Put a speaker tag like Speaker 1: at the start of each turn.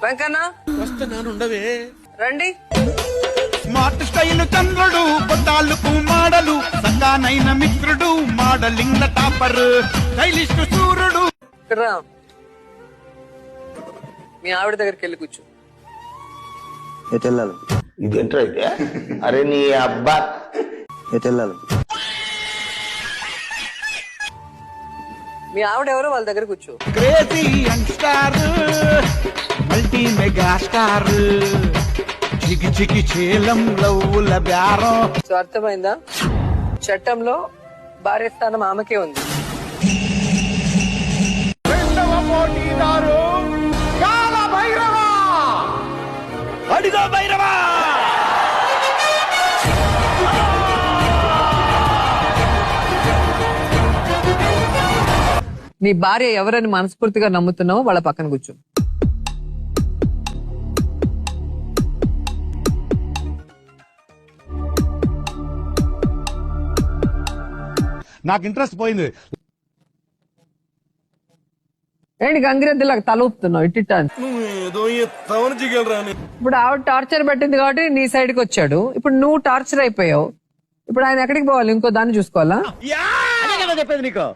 Speaker 1: వెంకన్న
Speaker 2: వస్తున్నానుండవే.
Speaker 1: రండి.
Speaker 3: Smart style చంద్రుడు కొట్టాలకు మాడలు సగానైన మిత్రుడు మోడలింగ్ టాపర్ స్టైలిష్ సూర్యుడు.
Speaker 1: ఇక్కడ రా. మీ ఆవిడ దగ్గరికి వెళ్ళి కూర్చో.
Speaker 4: ఎటెళ్ళాలి?
Speaker 5: ఇది ఎంటర్ అయితే అరే నీ అబ్బా
Speaker 4: ఎటెళ్ళాలి?
Speaker 1: మీ ఆవిడ ఎవరో వాళ్ళ దగ్గర కూర్చో.
Speaker 3: Crazy young star multi mega star చికి చికి చేలం లవ్వుల బేరం.
Speaker 1: సో అర్థమైందా? చట్టంలో భార్య స్థానం ఆమెకే ఉంది.
Speaker 3: రెండవ పోటీదారు కాల భైరవ. అడిగో భైరవ.
Speaker 1: నీ భార్య ఎవరని మనస్ఫూర్తిగా నమ్ముతున్నావో వాళ్ళ పక్కన కూర్చో.
Speaker 3: నాకు ఇంట్రెస్ట్ పోయింది.
Speaker 1: ఏంటి గంగిరెద్దులాగా తల ఊపుతున్నావు ఇట్టిట్ట అని?
Speaker 2: ఏదో ఎత్తామని జిగలరా.
Speaker 1: ఇప్పుడు ఆవిడ టార్చర్ పెట్టింది కాబట్టి నీ సైడ్ కి వచ్చాడు. ఇప్పుడు నువ్వు టార్చర్ అయిపోయావు. ఇప్పుడు ఆయన ఎక్కడికి పోవాలి? ఇంకో దాన్ని చూసుకోవాలా?
Speaker 4: చెప్పేది నీకు